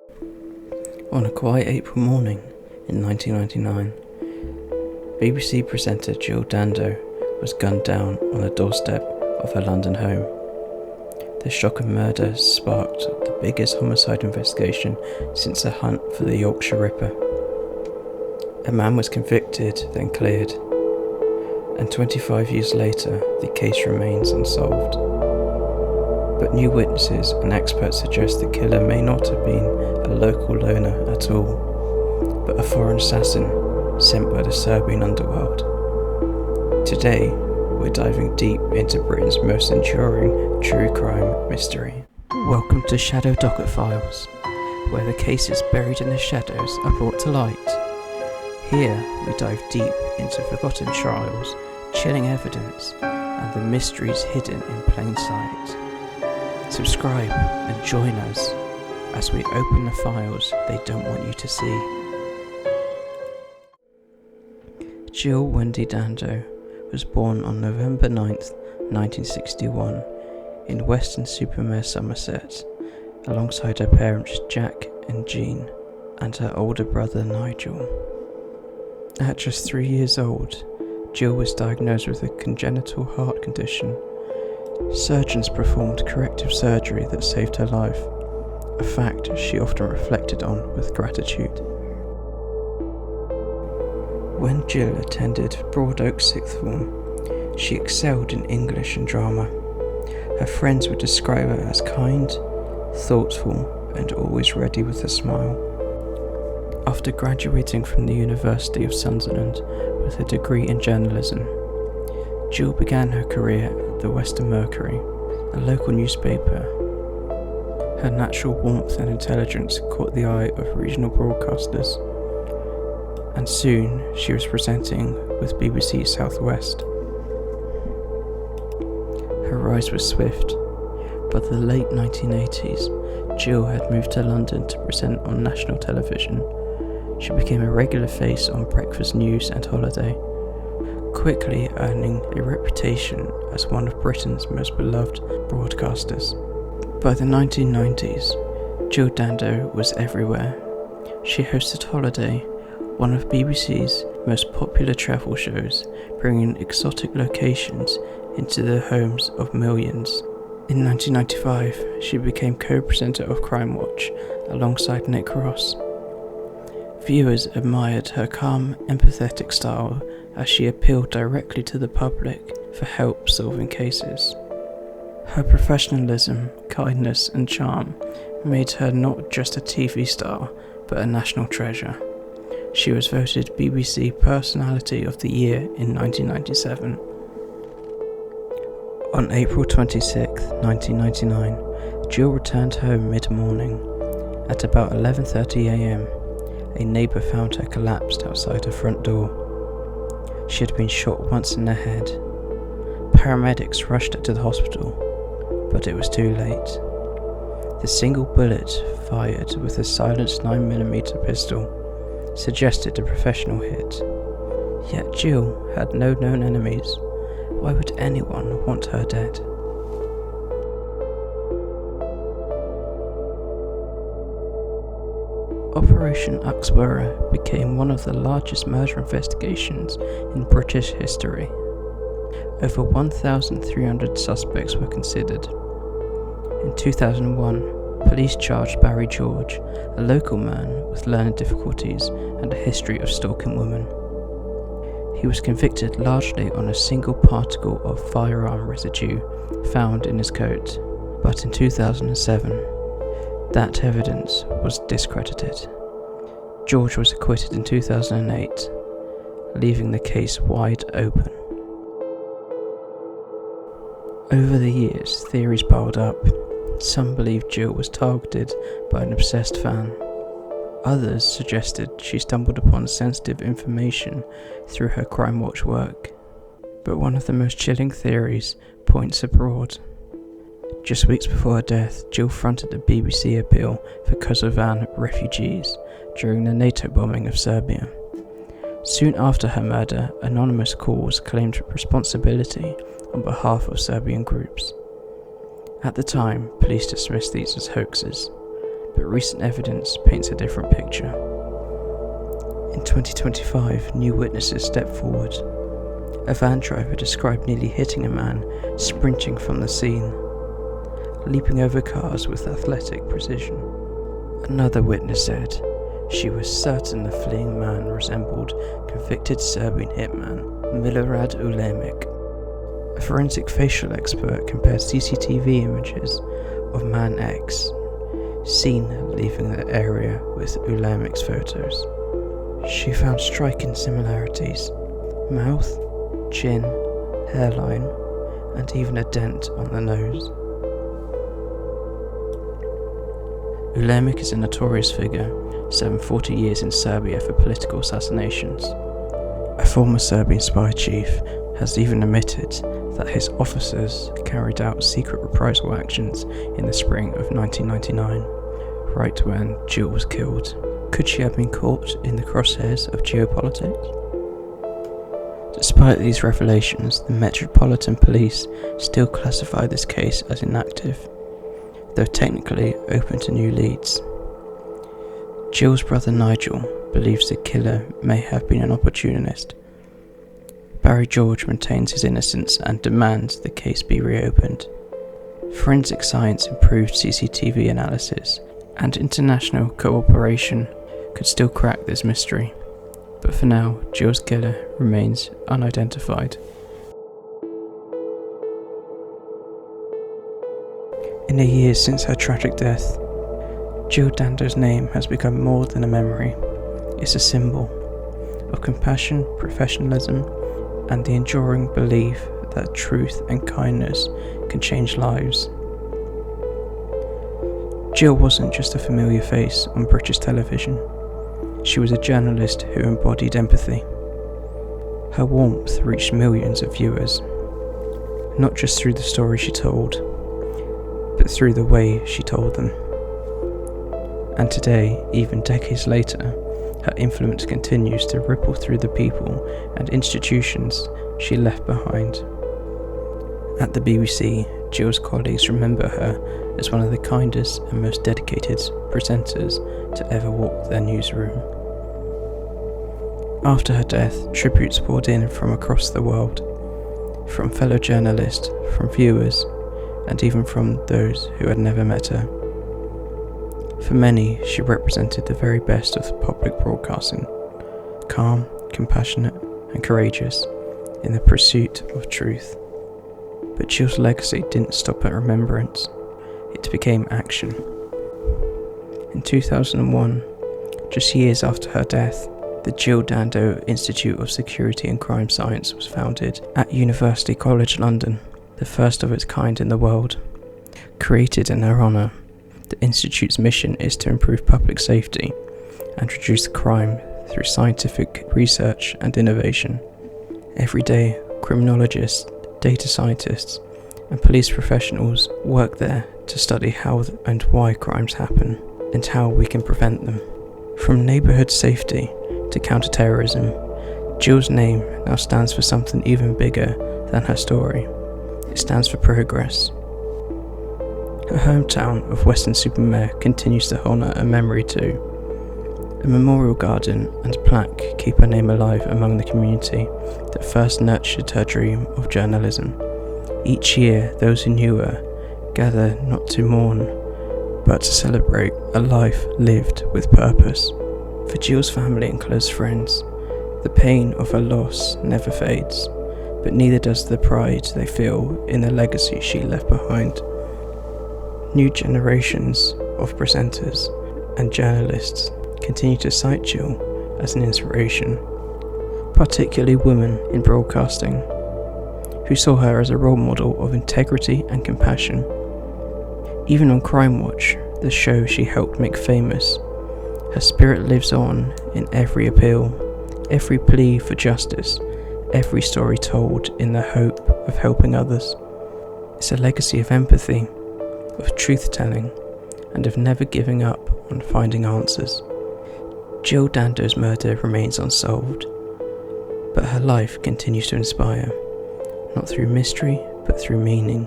On a quiet April morning in 1999, BBC presenter Jill Dando was gunned down on the doorstep of her London home. The shock and murder sparked the biggest homicide investigation since the hunt for the Yorkshire Ripper. A man was convicted, then cleared, and 25 years later, the case remains unsolved. But new witnesses and experts suggest the killer may not have been a local loner at all, but a foreign assassin sent by the Serbian underworld. Today, we're diving deep into Britain's most enduring true crime mystery. Welcome to Shadow Docket Files, where the cases buried in the shadows are brought to light. Here, we dive deep into forgotten trials, chilling evidence, and the mysteries hidden in plain sight. Subscribe and join us as we open the files they don't want you to see. Jill Wendy Dando was born on November 9th, 1961 in Weston-super-Mare, Somerset, alongside her parents Jack and Jean and her older brother Nigel. At just 3 years old, Jill was diagnosed with a congenital heart condition. Surgeons performed corrective surgery that saved her life, a fact she often reflected on with gratitude. When Jill attended Broad Oak Sixth Form, she excelled in English and drama. Her friends would describe her as kind, thoughtful, and always ready with a smile. After graduating from the University of Sunderland with a degree in journalism, Jill began her career at the Western Mercury, a local newspaper. Her natural warmth and intelligence caught the eye of regional broadcasters, and soon she was presenting with BBC South West. Her rise was swift. By the late 1980s, Jill had moved to London to present on national television. She became a regular face on breakfast news and holiday, quickly earning a reputation as one of Britain's most beloved broadcasters. By the 1990s, Jill Dando was everywhere. She hosted Holiday, one of BBC's most popular travel shows, bringing exotic locations into the homes of millions. In 1995, she became co-presenter of Crime Watch alongside Nick Ross. Viewers admired her calm, empathetic style as she appealed directly to the public for help solving cases. Her professionalism, kindness, and charm made her not just a TV star, but a national treasure. She was voted BBC Personality of the Year in 1997. On April 26, 1999, Jill returned home mid-morning. At about 11:30 a.m, a neighbour found her collapsed outside her front door. She had been shot once in the head. Paramedics rushed her to the hospital, but it was too late. The single bullet, fired with a silenced 9mm pistol, suggested a professional hit. Yet Jill had no known enemies. Why would anyone want her dead? Operation Uxborough became one of the largest murder investigations in British history. Over 1,300 suspects were considered. In 2001, police charged Barry George, a local man with learning difficulties and a history of stalking women. He was convicted largely on a single particle of firearm residue found in his coat, but in 2007, that evidence was discredited. George was acquitted in 2008, leaving the case wide open. Over the years, theories piled up. Some believed Jill was targeted by an obsessed fan. Others suggested she stumbled upon sensitive information through her Crime Watch work. But one of the most chilling theories points abroad. Just weeks before her death, Jill fronted a BBC appeal for Kosovan refugees during the NATO bombing of Serbia. Soon after her murder, anonymous calls claimed responsibility on behalf of Serbian groups. At the time, police dismissed these as hoaxes, but recent evidence paints a different picture. In 2025, new witnesses stepped forward. A van driver described nearly hitting a man sprinting from the scene, leaping over cars with athletic precision. Another witness said she was certain the fleeing man resembled convicted Serbian hitman Milorad Ulemek. A forensic facial expert compared CCTV images of man X seen leaving the area with Ulemek's photos. She found striking similarities: mouth, chin, hairline, and even a dent on the nose. Ulemek is a notorious figure, serving 40 years in Serbia for political assassinations. A former Serbian spy chief has even admitted that his officers carried out secret reprisal actions in the spring of 1999, right when Jill was killed. Could she have been caught in the crosshairs of geopolitics? Despite these revelations, the Metropolitan Police still classify this case as inactive, though technically open to new leads. Jill's brother Nigel believes the killer may have been an opportunist. Barry George maintains his innocence and demands the case be reopened. Forensic science improved CCTV analysis and international cooperation could still crack this mystery, but for now, Jill's killer remains unidentified. In the years since her tragic death, Jill Dando's name has become more than a memory. It's a symbol of compassion, professionalism, and the enduring belief that truth and kindness can change lives. Jill wasn't just a familiar face on British television. She was a journalist who embodied empathy. Her warmth reached millions of viewers, not just through the stories she told, but through the way she told them. And today, even decades later, her influence continues to ripple through the people and institutions she left behind. At the BBC, Jill's colleagues remember her as one of the kindest and most dedicated presenters to ever walk their newsroom. After her death, tributes poured in from across the world, from fellow journalists, from viewers, and even from those who had never met her. For many, she represented the very best of public broadcasting, calm, compassionate, and courageous in the pursuit of truth. But Jill's legacy didn't stop at remembrance, it became action. In 2001, just years after her death, the Jill Dando Institute of Security and Crime Science was founded at University College London, the first of its kind in the world. Created in her honour, the Institute's mission is to improve public safety and reduce crime through scientific research and innovation. Every day, criminologists, data scientists, and police professionals work there to study how and why crimes happen and how we can prevent them. From neighbourhood safety to counter-terrorism, Jill's name now stands for something even bigger than her story. It stands for progress. Her hometown of Weston-super-Mare continues to honour her memory too. A memorial garden and plaque keep her name alive among the community that first nurtured her dream of journalism. Each year, those who knew her gather not to mourn, but to celebrate a life lived with purpose. For Jill's family and close friends, the pain of her loss never fades, but neither does the pride they feel in the legacy she left behind. New generations of presenters and journalists continue to cite Jill as an inspiration, particularly women in broadcasting, who saw her as a role model of integrity and compassion. Even on Crime Watch, the show she helped make famous, her spirit lives on in every appeal, every plea for justice, every story told in the hope of helping others. It's a legacy of empathy, of truth-telling, and of never giving up on finding answers. Jill Dando's murder remains unsolved, but her life continues to inspire, not through mystery, but through meaning.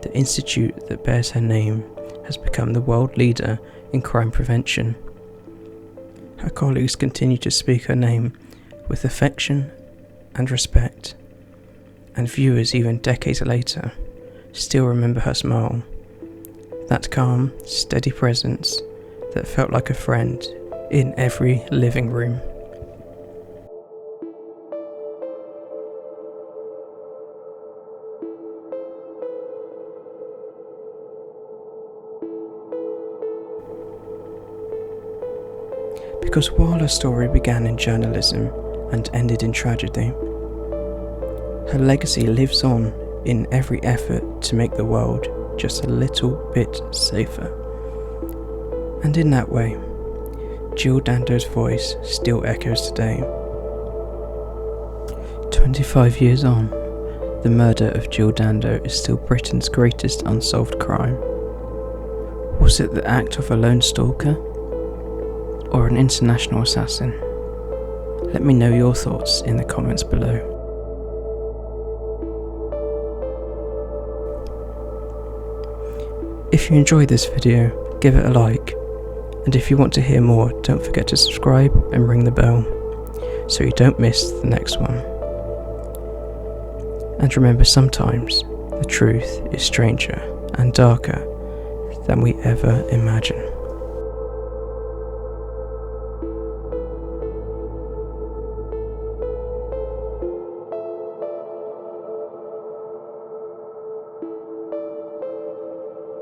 The institute that bears her name has become the world leader in crime prevention. Her colleagues continue to speak her name with affection and respect, and viewers even decades later still remember her smile, that calm, steady presence that felt like a friend in every living room. Because while her story began in journalism and ended in tragedy, her legacy lives on in every effort to make the world just a little bit safer. And in that way, Jill Dando's voice still echoes today. 25 years on, the murder of Jill Dando is still Britain's greatest unsolved crime. Was it the act of a lone stalker? Or an international assassin? Let me know your thoughts in the comments below. If you enjoyed this video, give it a like, and if you want to hear more, don't forget to subscribe and ring the bell so you don't miss the next one. And remember, sometimes the truth is stranger and darker than we ever imagine.